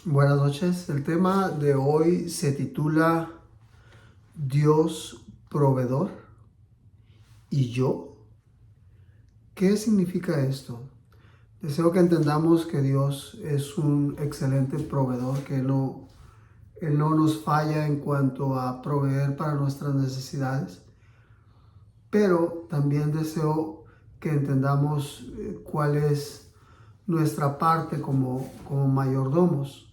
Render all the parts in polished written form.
Buenas noches. El tema de hoy se titula Dios proveedor y yo. ¿Qué significa esto? Deseo que entendamos que Dios es un excelente proveedor, que Él no nos falla en cuanto a proveer para nuestras necesidades, pero también deseo que entendamos cuál es nuestra parte como mayordomos.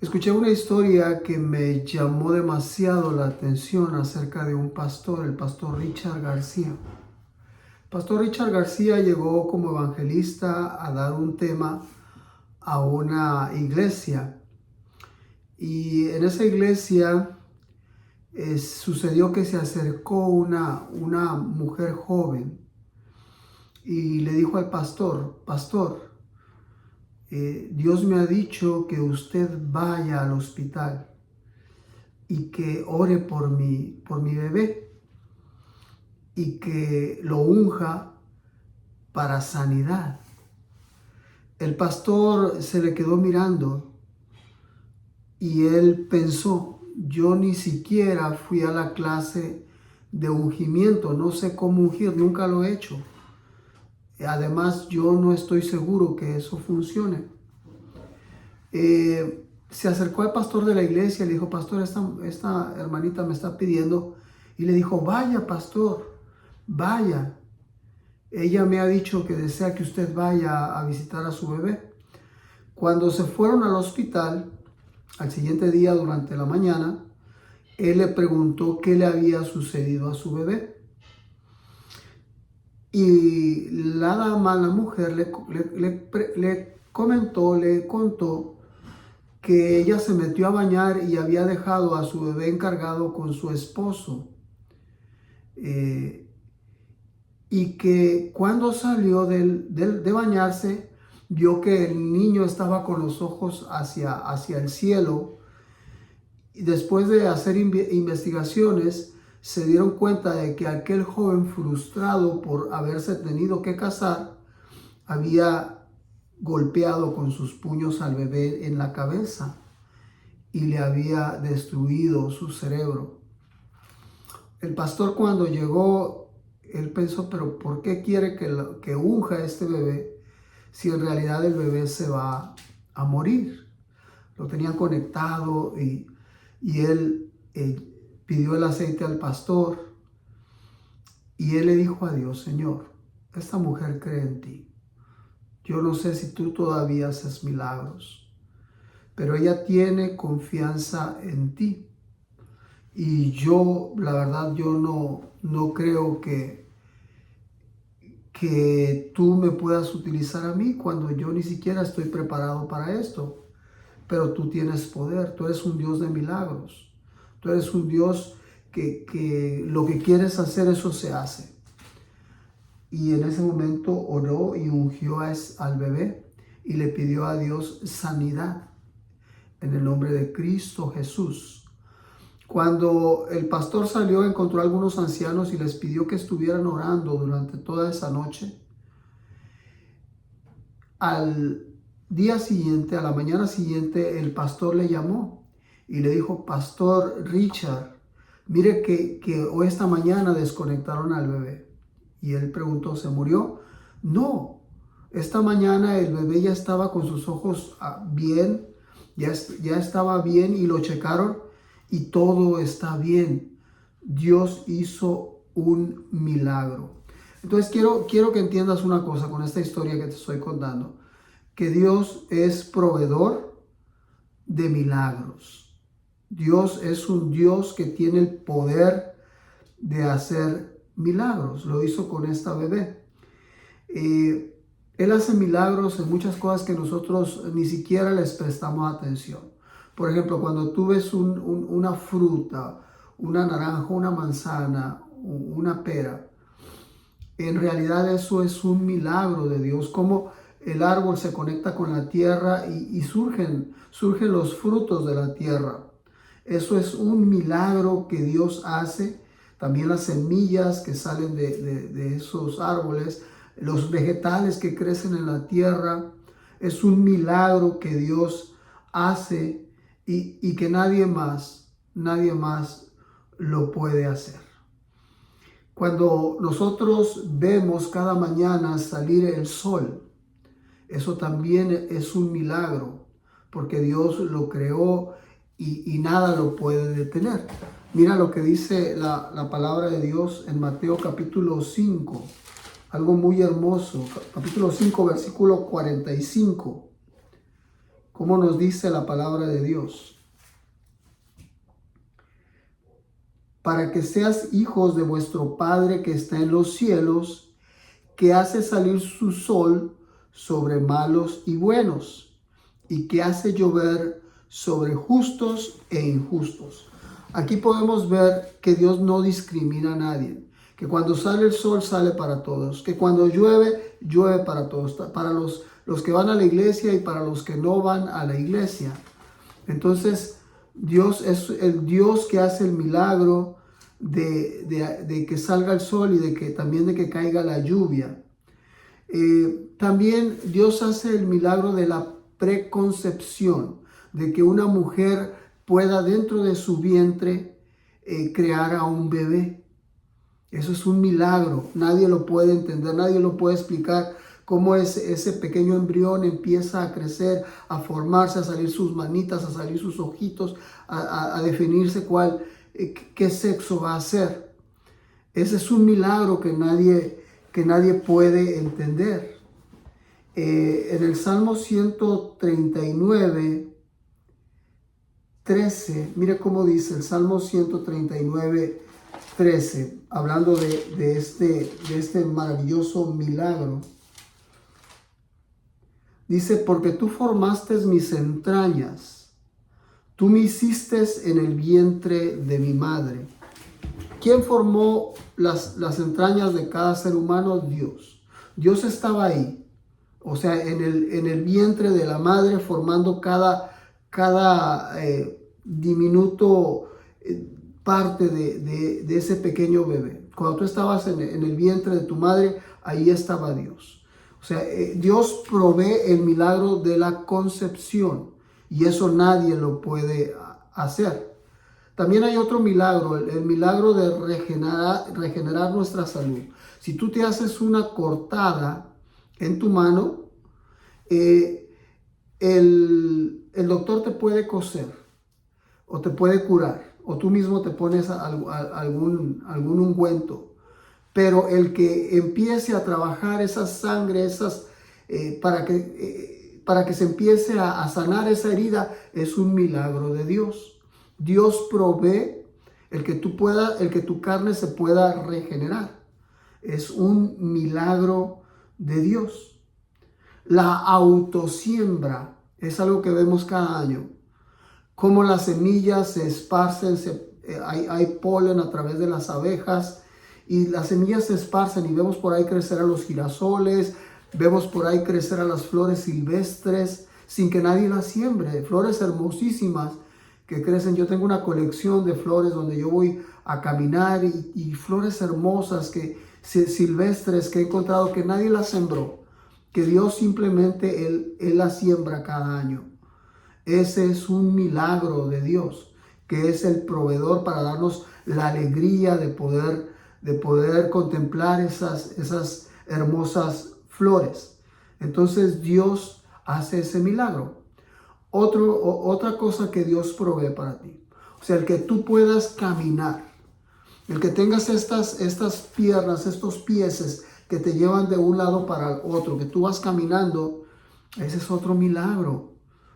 Escuché una historia que me llamó demasiado la atención acerca de un pastor, el pastor Richard García. Pastor Richard García llegó como evangelista a dar un tema a una iglesia, y en esa iglesia sucedió que se acercó una mujer joven y le dijo al pastor: Pastor, Dios me ha dicho que usted vaya al hospital y que ore por mi bebé y que lo unja para sanidad. El pastor se le quedó mirando y él pensó: yo ni siquiera fui a la clase de ungimiento, no sé cómo ungir, nunca lo he hecho. Además, yo no estoy seguro que eso funcione. Se acercó al pastor de la iglesia y le dijo: Pastor, esta hermanita me está pidiendo. Y le dijo: vaya, pastor, vaya. Ella me ha dicho que desea que usted vaya a visitar a su bebé. Cuando se fueron al hospital, al siguiente día durante la mañana, él le preguntó qué le había sucedido a su bebé. Y la dama, la mujer, le contó que ella se metió a bañar y había dejado a su bebé encargado con su esposo. Y que cuando salió de bañarse, vio que el niño estaba con los ojos hacia el cielo. Y después de hacer investigaciones, se dieron cuenta de que aquel joven, frustrado por haberse tenido que casar, había golpeado con sus puños al bebé en la cabeza y le había destruido su cerebro. El pastor, cuando llegó, él pensó: pero ¿por qué quiere que unja a este bebé si en realidad el bebé se va a morir? Lo tenían conectado y él pidió el aceite al pastor y él le dijo a Dios: Señor, esta mujer cree en ti. Yo no sé si tú todavía haces milagros, pero ella tiene confianza en ti. Y yo, la verdad, yo no creo que tú me puedas utilizar a mí cuando yo ni siquiera estoy preparado para esto. Pero tú tienes poder, tú eres un Dios de milagros. Tú eres un Dios que lo que quieres hacer, eso se hace. Y en ese momento oró y ungió al bebé y le pidió a Dios sanidad en el nombre de Cristo Jesús. Cuando el pastor salió, encontró a algunos ancianos y les pidió que estuvieran orando durante toda esa noche. Al día siguiente, a la mañana siguiente, el pastor le llamó y le dijo: Pastor Richard, mire que hoy esta mañana desconectaron al bebé. Y él preguntó: ¿se murió? No, esta mañana el bebé ya estaba con sus ojos bien, ya estaba bien y lo checaron y todo está bien. Dios hizo un milagro. Entonces quiero que entiendas una cosa con esta historia que te estoy contando: que Dios es proveedor de milagros. Dios es un Dios que tiene el poder de hacer milagros. Lo hizo con esta bebé. Él hace milagros en muchas cosas que nosotros ni siquiera les prestamos atención. Por ejemplo, cuando tú ves una fruta, una naranja, una manzana, una pera, en realidad eso es un milagro de Dios. Como el árbol se conecta con la tierra y surgen los frutos de la tierra. Eso es un milagro que Dios hace. También las semillas que salen de esos árboles, los vegetales que crecen en la tierra, Es un milagro que Dios hace y que nadie más lo puede hacer. Cuando nosotros vemos cada mañana salir el sol, eso también es un milagro, porque Dios lo creó y nada lo puede detener. Mira lo que dice la palabra de Dios en Mateo capítulo 5, algo muy hermoso. Capítulo 5, versículo 45. ¿Cómo nos dice la palabra de Dios? Para que seas hijos de vuestro Padre que está en los cielos, que hace salir su sol sobre malos y buenos, y que hace llover sobre justos e injustos. Aquí podemos ver que Dios no discrimina a nadie, que cuando sale el sol sale para todos, que cuando llueve, llueve para todos, para los que van a la iglesia y para los que no van a la iglesia. Entonces, Dios es el Dios que hace el milagro de que salga el sol y también de que caiga la lluvia. También Dios hace el milagro de la preconcepción, de que una mujer pueda dentro de su vientre crear a un bebé. Eso es un milagro, nadie lo puede entender, nadie lo puede explicar. Cómo ese pequeño embrión empieza a crecer, a formarse, a salir sus manitas, a salir sus ojitos, a definirse qué sexo va a ser. Ese es un milagro que nadie puede entender. En el Salmo 139, 13, mire cómo dice el Salmo 139, 13, hablando de este maravilloso milagro. Dice, porque tú formaste mis entrañas, tú me hiciste en el vientre de mi madre. ¿Quién formó las entrañas de cada ser humano? Dios. Dios estaba ahí, o sea, en el vientre de la madre, formando cada diminuto parte de ese pequeño bebé. Cuando tú estabas en el vientre de tu madre, ahí estaba Dios. O sea, Dios provee el milagro de la concepción y eso nadie lo puede hacer. También hay otro milagro, el milagro de regenerar nuestra salud. Si tú te haces una cortada en tu mano, el doctor te puede coser o te puede curar o tú mismo te pones algún ungüento. Pero el que empiece a trabajar esa sangre, para que se empiece a sanar esa herida, es un milagro de Dios. Dios provee el que tu carne se pueda regenerar. Es un milagro de Dios. La autosiembra es algo que vemos cada año. Como las semillas se esparcen, hay polen a través de las abejas, y las semillas se esparcen y vemos por ahí crecer a los girasoles, vemos por ahí crecer a las flores silvestres sin que nadie las siembre. Flores hermosísimas que crecen. Yo tengo una colección de flores donde yo voy a caminar y flores hermosas silvestres que he encontrado que nadie las sembró, que Dios simplemente Él las siembra cada año. Ese es un milagro de Dios, que es el proveedor para darnos la alegría de poder contemplar esas hermosas flores. Entonces Dios hace ese milagro. Otra cosa que Dios provee para ti. O sea, el que tú puedas caminar, el que tengas estas piernas, estos pies que te llevan de un lado para el otro, que tú vas caminando, ese es otro milagro.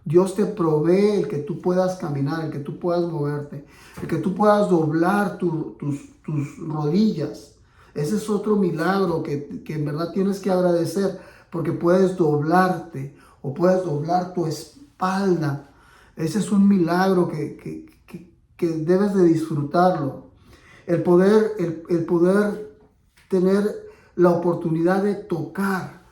Dios te provee el que tú puedas caminar, el que tú puedas moverte, el que tú puedas doblar tus rodillas. Ese es otro milagro que en verdad tienes que agradecer, porque puedes doblarte o puedes doblar tu espalda. Ese es un milagro que debes de disfrutarlo. El poder tener la oportunidad de tocar,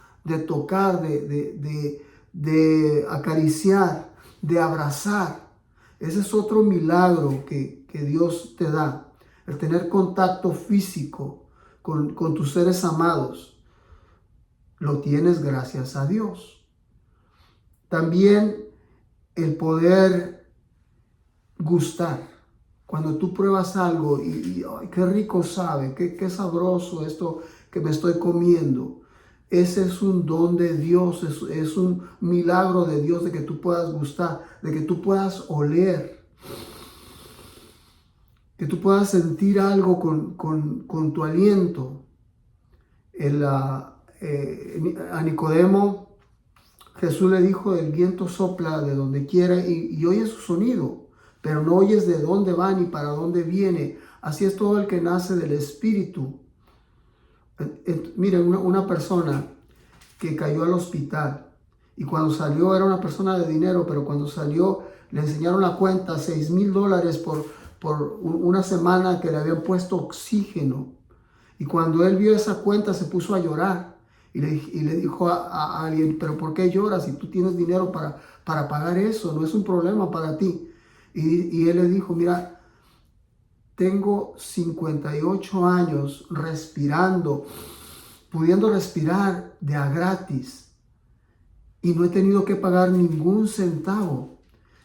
de acariciar, de abrazar. Ese es otro milagro que Dios te da. El tener contacto físico con tus seres amados. Lo tienes gracias a Dios. También el poder gustar. Cuando tú pruebas algo y ay, qué rico sabe, qué sabroso esto que me estoy comiendo. Ese es un don de Dios, es un milagro de Dios de que tú puedas gustar, de que tú puedas oler, que tú puedas sentir algo con tu aliento. A Nicodemo, Jesús le dijo, el viento sopla de donde quiera y oyes su sonido, pero no oyes de dónde va ni para dónde viene. Así es todo el que nace del Espíritu. Miren, una persona que cayó al hospital y cuando salió era una persona de dinero, pero cuando salió le enseñaron la cuenta, $6,000 por una semana que le habían puesto oxígeno. Y cuando él vio esa cuenta se puso a llorar y le dijo a alguien, pero ¿por qué lloras si tú tienes dinero para pagar eso? No es un problema para ti. Y él le dijo, mira, tengo 58 años respirando, pudiendo respirar de a gratis y no he tenido que pagar ningún centavo.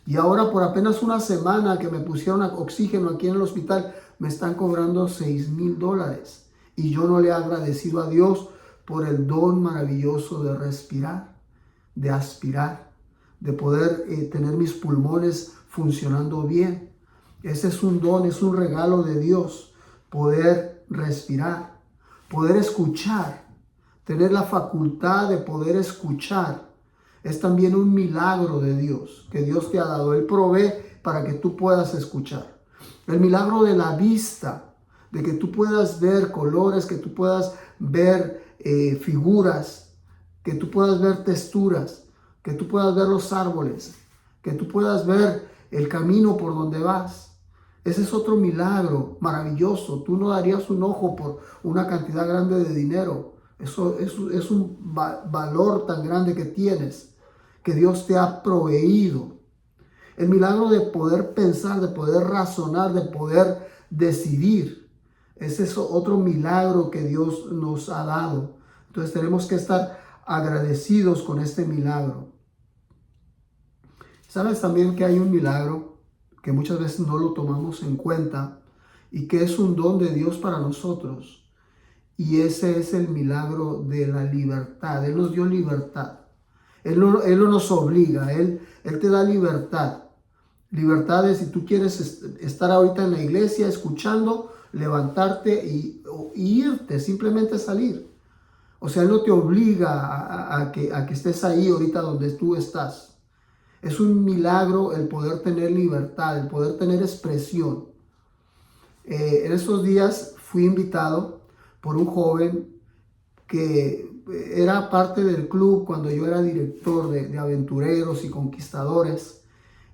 Y ahora por apenas una semana que me pusieron oxígeno aquí en el hospital, me están cobrando $6,000. Y yo no le he agradecido a Dios por el don maravilloso de respirar, de aspirar, de poder tener mis pulmones funcionando bien. Ese es un don, es un regalo de Dios, poder respirar, poder escuchar, tener la facultad de poder escuchar. Es también un milagro de Dios, que Dios te ha dado. Él provee para que tú puedas escuchar. El milagro de la vista, de que tú puedas ver colores, que tú puedas ver figuras, que tú puedas ver texturas, que tú puedas ver los árboles, que tú puedas ver el camino por donde vas. Ese es otro milagro maravilloso. Tú no darías un ojo por una cantidad grande de dinero. Eso es un valor tan grande que tienes, que Dios te ha proveído. El milagro de poder pensar, de poder razonar, de poder decidir. Ese es otro milagro que Dios nos ha dado. Entonces tenemos que estar agradecidos con este milagro. ¿Sabes también que hay un milagro que muchas veces no lo tomamos en cuenta y que es un don de Dios para nosotros? Y ese es el milagro de la libertad. Él nos dio libertad. Él no nos obliga, Él te da libertad. Libertad de si tú quieres estar ahorita en la iglesia escuchando, levantarte y irte, simplemente salir. O sea, Él no te obliga a que estés ahí ahorita donde tú estás. Es un milagro el poder tener libertad, el poder tener expresión. En estos días fui invitado por un joven que era parte del club cuando yo era director de aventureros y conquistadores.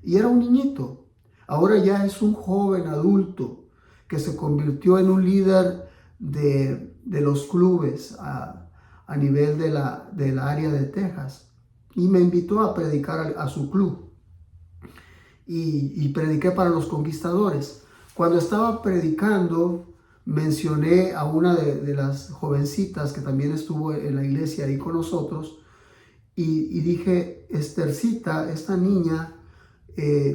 Y era un niñito. Ahora ya es un joven adulto que se convirtió en un líder de los clubes a nivel del área de Texas. Y me invitó a predicar a su club. Y prediqué para los conquistadores. Cuando estaba predicando, mencioné a una de las jovencitas que también estuvo en la iglesia ahí con nosotros. Y dije, Esthercita, esta niña,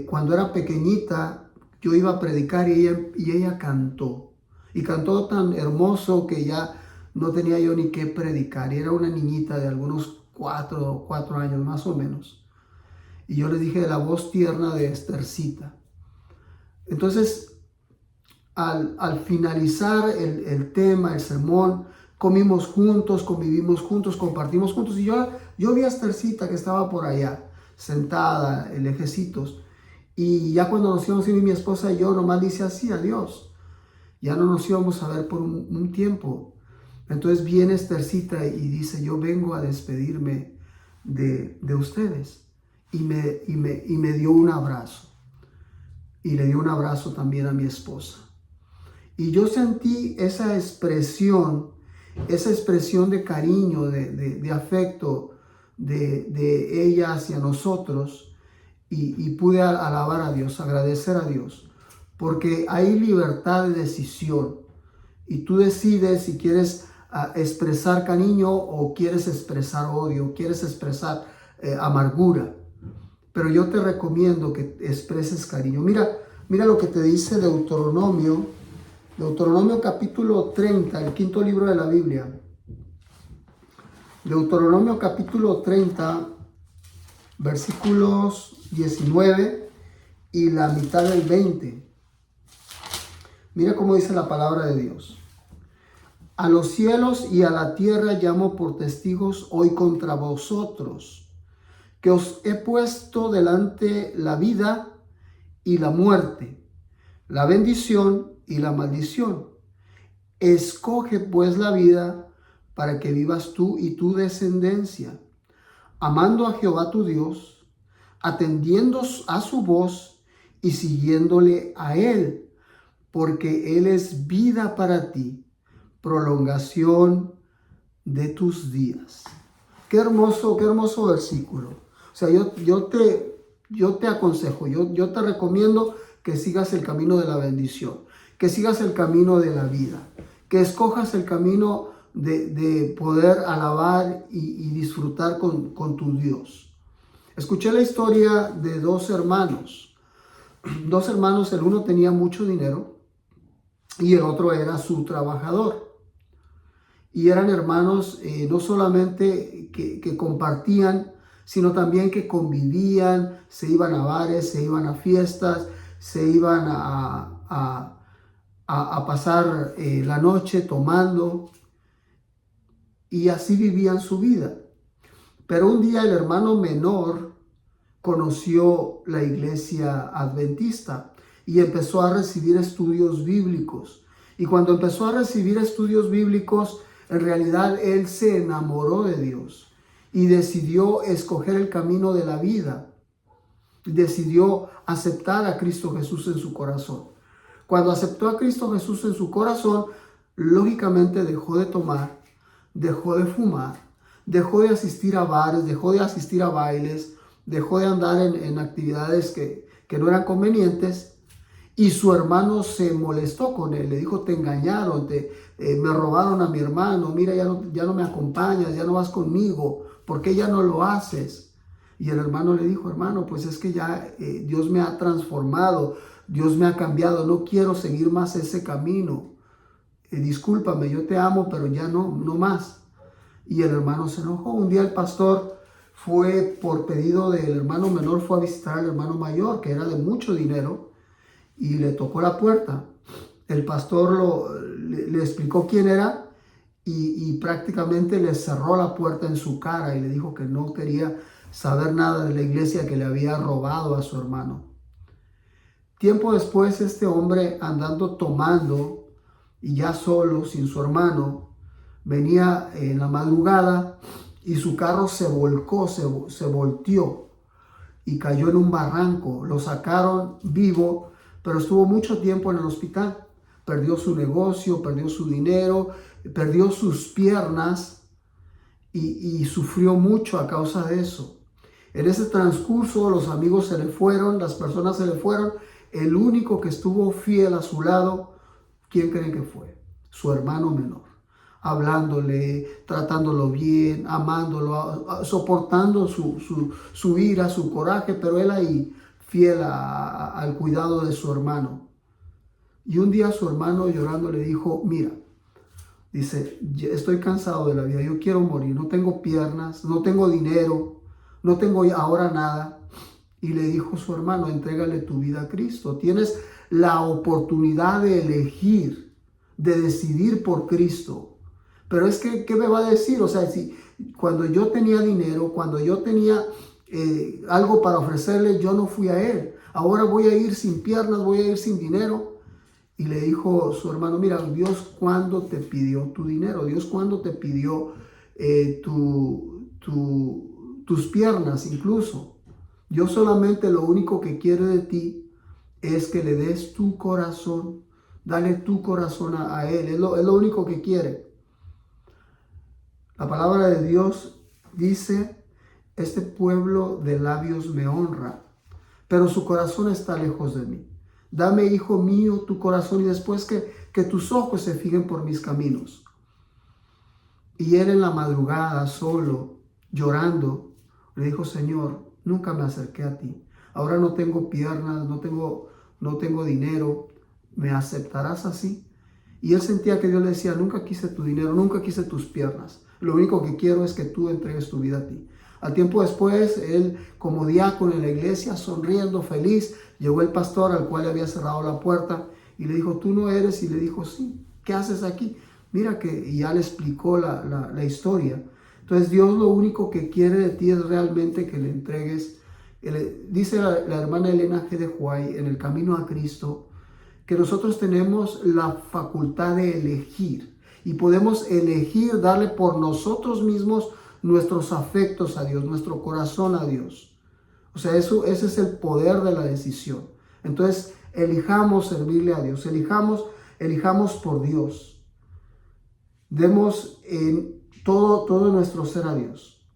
cuando era pequeñita, yo iba a predicar y ella cantó. Y cantó tan hermoso que ya no tenía yo ni qué predicar. Y era una niñita de algunos 4 años más o menos. Y yo le dije la voz tierna de Esthercita. Entonces, al finalizar el tema, el sermón, comimos juntos, convivimos juntos, compartimos juntos. Y yo vi a Esthercita que estaba por allá, sentada en lejecitos. Y ya cuando nos íbamos a ir mi esposa y yo, nomás dice así, adiós. Ya no nos íbamos a ver por un tiempo. Entonces viene Esthercita y dice, yo vengo a despedirme de ustedes. Y me dio un abrazo. Y le dio un abrazo también a mi esposa. Y yo sentí esa expresión de cariño, de afecto de ella hacia nosotros. Y pude alabar a Dios, agradecer a Dios. Porque hay libertad de decisión. Y tú decides si quieres expresar cariño o quieres expresar odio, quieres expresar amargura. pero yo te recomiendo que expreses cariño. Mira lo que te dice Deuteronomio capítulo 30, el quinto libro de la Biblia. Deuteronomio capítulo 30, versículos 19 y la mitad del 20. Mira cómo dice la palabra de Dios. A los cielos y a la tierra llamo por testigos hoy contra vosotros, que os he puesto delante la vida y la muerte, la bendición y la maldición. Escoge pues la vida para que vivas tú y tu descendencia, amando a Jehová tu Dios, atendiendo a su voz y siguiéndole a Él, porque Él es vida para ti, prolongación de tus días. Qué hermoso versículo. O sea, yo te aconsejo, yo te recomiendo que sigas el camino de la bendición, que sigas el camino de la vida, que escojas el camino de poder alabar y disfrutar con tu Dios. Escuché la historia de dos hermanos. Dos hermanos, el uno tenía mucho dinero y el otro era su trabajador. Y eran hermanos no solamente que compartían, sino también que convivían, se iban a bares, se iban a fiestas, se iban a pasar la noche tomando, y así vivían su vida. Pero un día el hermano menor conoció la iglesia adventista y empezó a recibir estudios bíblicos. Y cuando empezó a recibir estudios bíblicos, en realidad él se enamoró de Dios y decidió escoger el camino de la vida. Decidió aceptar a Cristo Jesús en su corazón. Cuando aceptó a Cristo Jesús en su corazón, lógicamente dejó de tomar, dejó de fumar, dejó de asistir a bares, dejó de asistir a bailes, dejó de andar en actividades que no eran convenientes. Y su hermano se molestó con él, le dijo: te engañaron, me robaron a mi hermano, mira, ya no me acompañas, ya no vas conmigo, ¿por qué ya no lo haces? Y el hermano le dijo: hermano, pues es que ya Dios me ha transformado, Dios me ha cambiado, no quiero seguir más ese camino. Discúlpame, yo te amo, pero ya no más. Y el hermano se enojó. Un día el pastor fue, por pedido del hermano menor, fue a visitar al hermano mayor, que era de mucho dinero, y le tocó la puerta. El pastor le explicó quién era y prácticamente le cerró la puerta en su cara y le dijo que no quería saber nada de la iglesia, que le había robado a su hermano. Tiempo después, este hombre, andando tomando y ya solo, sin su hermano, venía en la madrugada y su carro se volcó, se volteó y cayó en un barranco. Lo sacaron vivo, pero estuvo mucho tiempo en el hospital. Perdió su negocio, perdió su dinero, perdió sus piernas y sufrió mucho a causa de eso. En ese transcurso los amigos se le fueron, las personas se le fueron. El único que estuvo fiel a su lado, ¿quién creen que fue? Su hermano menor. Hablándole, tratándolo bien, amándolo, soportando su ira, su coraje, pero él ahí fiel al cuidado de su hermano. Y un día su hermano, llorando, le dijo: mira, dice, estoy cansado de la vida, yo quiero morir, no tengo piernas, no tengo dinero, no tengo ahora nada. Y le dijo su hermano: entrégale tu vida a Cristo, tienes la oportunidad de elegir, de decidir por Cristo. Pero es que, ¿qué me va a decir? O sea, si cuando yo tenía dinero, cuando yo tenía algo para ofrecerle, yo no fui a él. Ahora voy a ir sin piernas, voy a ir sin dinero. Y le dijo su hermano: mira, Dios, ¿cuándo te pidió tu dinero? Dios, ¿cuándo te pidió tus piernas incluso? Dios solamente lo único que quiere de ti es que le des tu corazón. Dale tu corazón a Él. Es lo único que quiere. La palabra de Dios dice: este pueblo de labios me honra, pero su corazón está lejos de mí. Dame, hijo mío, tu corazón, y después que tus ojos se fijen por mis caminos. Y él, en la madrugada, solo, llorando, le dijo: Señor, nunca me acerqué a ti. Ahora no tengo piernas, no tengo dinero, ¿me aceptarás así? Y él sentía que Dios le decía, nunca quise tu dinero, nunca quise tus piernas. Lo único que quiero es que tú entregues tu vida a ti. Al tiempo después, él como diácono en la iglesia, sonriendo, feliz, llegó el pastor al cual le había cerrado la puerta y le dijo, ¿tú no eres? Y le dijo, sí, ¿qué haces aquí? Mira que, y ya le explicó la historia. Entonces Dios lo único que quiere de ti es realmente que le entregues. Dice la hermana Elena G. de White en El Camino a Cristo, que nosotros tenemos la facultad de elegir y podemos elegir darle por nosotros mismos nuestros afectos a Dios, nuestro corazón a Dios. O sea, ese es el poder de la decisión. Entonces, elijamos servirle a Dios, elijamos por Dios. Demos en todo nuestro ser a Dios.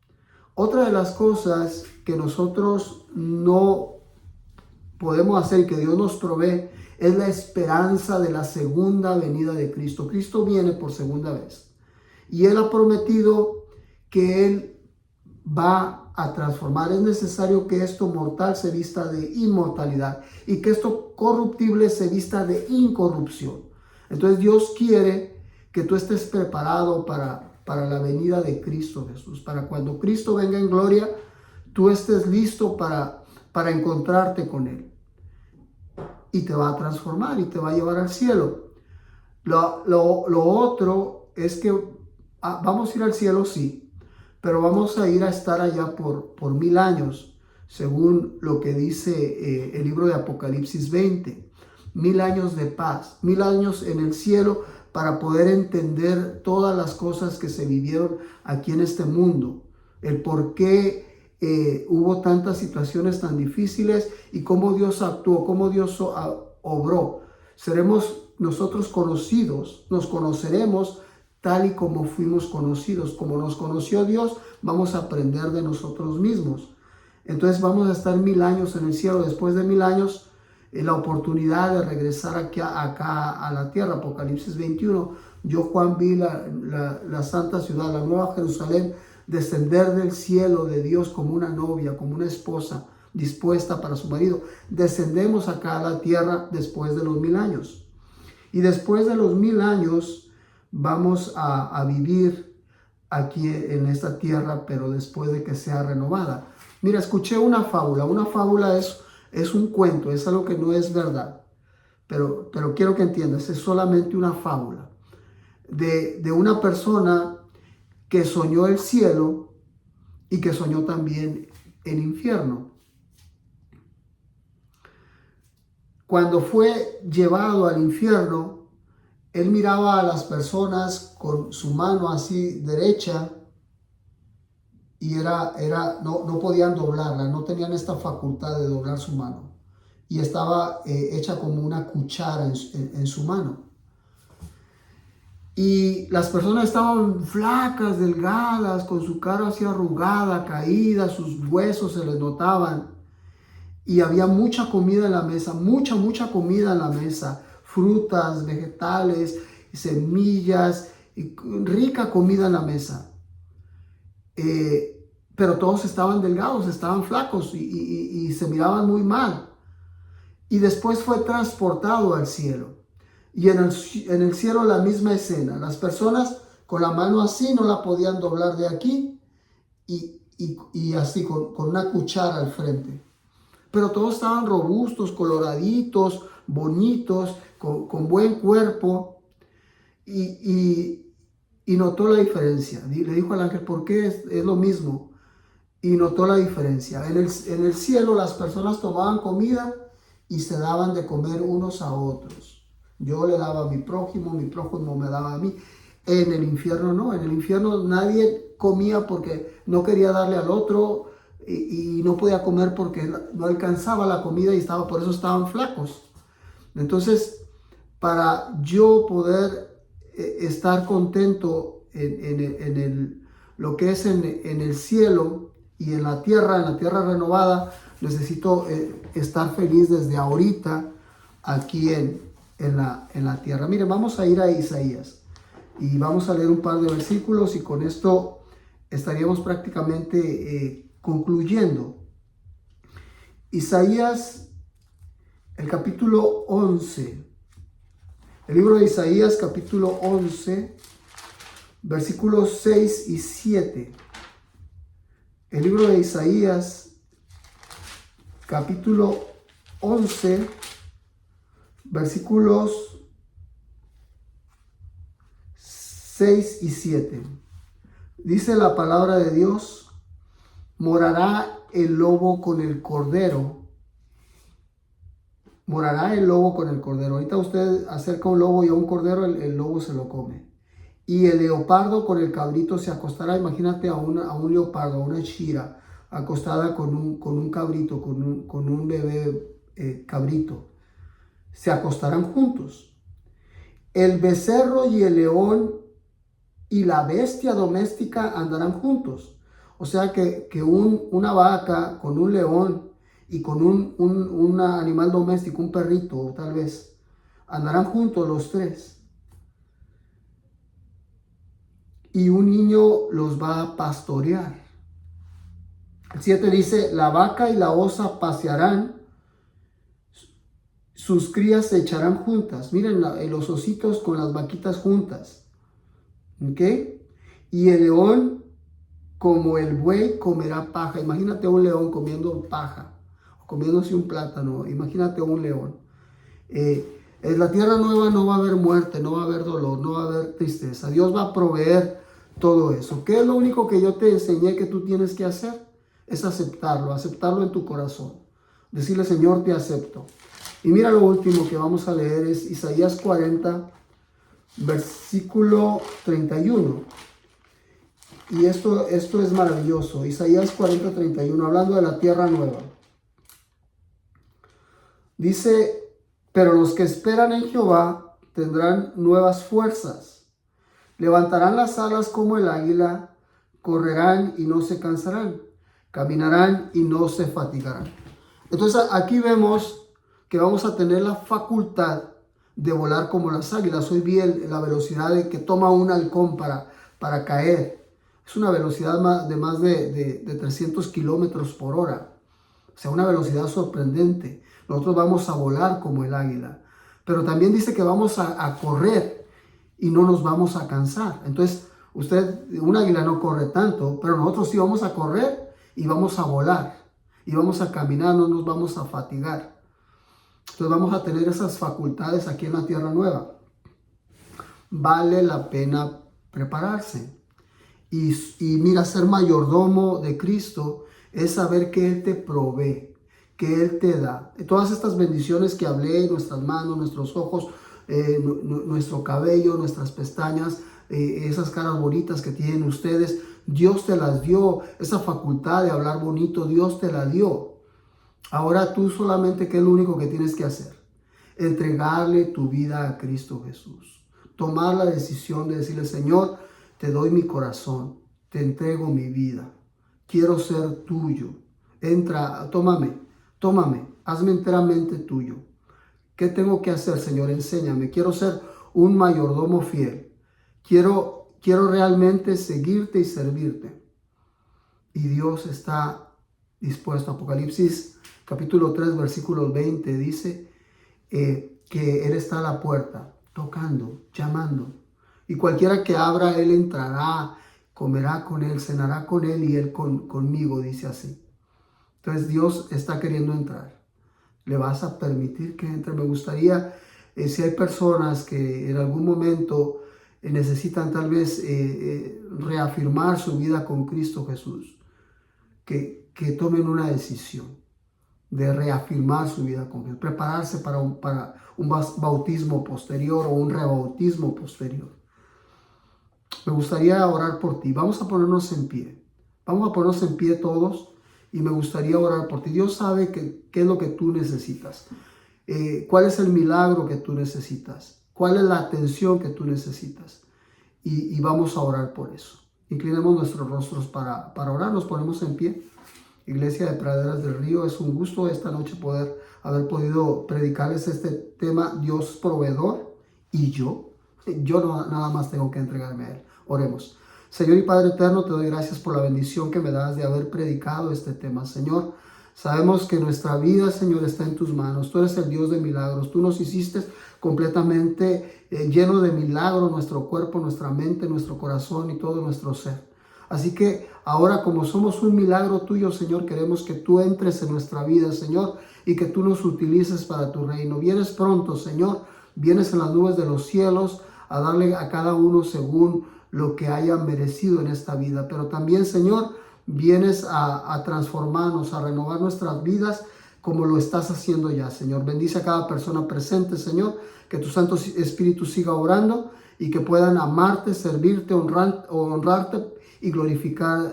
Otra de las cosas que nosotros no podemos hacer y que Dios nos provee es la esperanza de la segunda venida de Cristo. Cristo viene por segunda vez y Él ha prometido que Él va a transformar. Es necesario que esto mortal se vista de inmortalidad y que esto corruptible se vista de incorrupción. Entonces Dios quiere que tú estés preparado para la venida de Cristo Jesús, para cuando Cristo venga en gloria, tú estés listo para encontrarte con Él. Y te va a transformar y te va a llevar al cielo. Lo otro es que vamos a ir al cielo, sí, pero vamos a ir a estar allá por 1000 años, según lo que dice el libro de Apocalipsis 20. 1000 años de paz, 1000 años en el cielo para poder entender todas las cosas que se vivieron aquí en este mundo. El por qué hubo tantas situaciones tan difíciles y cómo Dios actuó, cómo Dios obró. Seremos nosotros conocidos, nos conoceremos tal y como fuimos conocidos. Como nos conoció Dios, vamos a aprender de nosotros mismos. Entonces vamos a estar 1000 años en el cielo. Después de 1000 años, la oportunidad de regresar acá a la tierra. Apocalipsis 21, yo Juan vi la santa ciudad, la nueva Jerusalén, descender del cielo de Dios como una novia, como una esposa dispuesta para su marido. Descendemos acá a la tierra después de los 1000 años. Y después de los 1000 años vamos a vivir aquí en esta tierra, pero después de que sea renovada. Mira, escuché una fábula. Una fábula es un cuento, es algo que no es verdad. Pero quiero que entiendas, es solamente una fábula de una persona que soñó el cielo y que soñó también el infierno. Cuando fue llevado al infierno, él miraba a las personas con su mano así derecha y no podían doblarla, no tenían esta facultad de doblar su mano. Y estaba hecha como una cuchara en su mano. Y las personas estaban flacas, delgadas, con su cara así arrugada, caída, sus huesos se les notaban. Y había mucha comida en la mesa, mucha comida en la mesa. Frutas, vegetales, semillas, rica comida en la mesa. Pero todos estaban delgados, estaban flacos y se miraban muy mal. Y después fue transportado al cielo. Y en el cielo la misma escena. Las personas con la mano así no la podían doblar de aquí y así con una cuchara al frente. Pero todos estaban robustos, coloraditos, bonitos, con buen cuerpo. Y notó la diferencia. Le dijo al ángel, ¿por qué es lo mismo? Y notó la diferencia. En el cielo las personas tomaban comida y se daban de comer unos a otros. Yo le daba a mi prójimo me daba a mí. En el infierno no, en el infierno nadie comía porque no quería darle al otro y no podía comer porque no alcanzaba la comida y por eso estaban flacos. Entonces, para yo poder estar contento en lo que es en el cielo y en la tierra renovada, necesito estar feliz desde ahorita aquí en la tierra. Miren, vamos a ir a Isaías y vamos a leer un par de versículos y con esto estaríamos prácticamente concluyendo. Isaías, el capítulo 11. El libro de Isaías, capítulo 11, versículos 6 y 7. El libro de Isaías, capítulo 11, versículos 6 y 7. Dice la palabra de Dios: morará el lobo con el cordero. Morará el lobo con el cordero. Ahorita usted acerca un lobo y a un cordero, el lobo se lo come. Y el leopardo con el cabrito se acostará. Imagínate a un leopardo, a una shira, acostada con un cabrito, con un bebé cabrito. Se acostarán juntos. El becerro y el león y la bestia doméstica andarán juntos. O sea que una vaca con un león y con un animal doméstico, un perrito tal vez, andarán juntos los tres. Y un niño los va a pastorear. El 7 dice: la vaca y la osa pasearán, sus crías se echarán juntas. Miren los ositos con las vaquitas juntas. ¿Ok? Y el león como el buey comerá paja. Imagínate un león comiendo paja, o comiéndose un plátano. Imagínate un león. En la tierra nueva no va a haber muerte, no va a haber dolor, no va a haber tristeza. Dios va a proveer todo eso. ¿Qué es lo único que yo te enseñé que tú tienes que hacer? Es aceptarlo en tu corazón. Decirle: Señor, te acepto. Y mira, lo último que vamos a leer es Isaías 40, versículo 31. Y esto es maravilloso. Isaías 40, 31, hablando de la tierra nueva. Dice: pero los que esperan en Jehová tendrán nuevas fuerzas. Levantarán las alas como el águila, correrán y no se cansarán, caminarán y no se fatigarán. Entonces aquí vemos que vamos a tener la facultad de volar como las águilas. Hoy vi la velocidad de que toma un halcón para caer. Es una velocidad de más de 300 kilómetros por hora. O sea, una velocidad sorprendente. Nosotros vamos a volar como el águila. Pero también dice que vamos a correr y no nos vamos a cansar. Entonces, un águila no corre tanto, pero nosotros sí vamos a correr y vamos a volar. Y vamos a caminar, no nos vamos a fatigar. Entonces vamos a tener esas facultades aquí en la tierra nueva. Vale la pena prepararse. Y mira, ser mayordomo de Cristo es saber que Él te provee, que Él te da. Todas estas bendiciones que hablé, nuestras manos, nuestros ojos, nuestro cabello, nuestras pestañas, esas caras bonitas que tienen ustedes, Dios te las dio. Esa facultad de hablar bonito, Dios te la dio. Ahora tú solamente, ¿qué es lo único que tienes que hacer? Entregarle tu vida a Cristo Jesús. Tomar la decisión de decirle: Señor, te doy mi corazón, te entrego mi vida. Quiero ser tuyo. Entra, tómame, hazme enteramente tuyo. ¿Qué tengo que hacer, Señor? Enséñame. Quiero ser un mayordomo fiel. Quiero realmente seguirte y servirte. Y Dios está dispuesto. Apocalipsis capítulo 3, versículo 20 dice que Él está a la puerta, tocando, llamando. Y cualquiera que abra, Él entrará, comerá con Él, cenará con Él y Él conmigo, dice así. Entonces Dios está queriendo entrar. ¿Le vas a permitir que entre? Me gustaría, si hay personas que en algún momento necesitan tal vez reafirmar su vida con Cristo Jesús, que tomen una decisión de reafirmar su vida con Jesús, prepararse para un bautismo posterior o un rebautismo posterior. Me gustaría orar por ti. Vamos a ponernos en pie. Vamos a ponernos en pie todos y me gustaría orar por ti. Dios sabe qué es lo que tú necesitas. ¿Cuál es el milagro que tú necesitas? ¿Cuál es la atención que tú necesitas? Y vamos a orar por eso. Inclinemos nuestros rostros para orar. Nos ponemos en pie. Iglesia de Praderas del Río, es un gusto esta noche haber podido predicarles este tema: Dios proveedor y yo no, nada más tengo que entregarme a Él. Oremos. Señor y Padre eterno, te doy gracias por la bendición que me das de haber predicado este tema. Señor, Sabemos que nuestra vida, Señor, está en tus manos. Tú eres el Dios de milagros. Tú nos hiciste completamente lleno de milagros, nuestro cuerpo, nuestra mente, nuestro corazón y todo nuestro ser. Así que ahora, como somos un milagro tuyo, Señor, queremos que tú entres en nuestra vida, Señor, y que tú nos utilices para tu reino. Vienes pronto, Señor. Vienes en las nubes de los cielos a darle a cada uno según lo que haya merecido en esta vida. Pero también, Señor, vienes a transformarnos, a renovar nuestras vidas como lo estás haciendo ya, Señor. Bendice a cada persona presente, Señor, que tu Santo Espíritu siga orando y que puedan amarte, servirte, honrarte y glorificar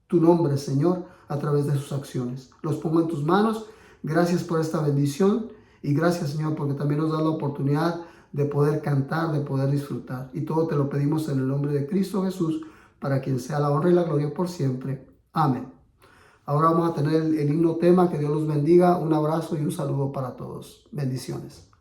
tu nombre, Señor, a través de sus acciones. Los pongo en tus manos. Gracias por esta bendición y gracias, Señor, porque también nos da la oportunidad de poder cantar, de poder disfrutar. Y todo te lo pedimos en el nombre de Cristo Jesús, para quien sea la honra y la gloria por siempre. Amén. Ahora vamos a tener el himno tema. Que Dios los bendiga. Un abrazo y un saludo para todos. Bendiciones.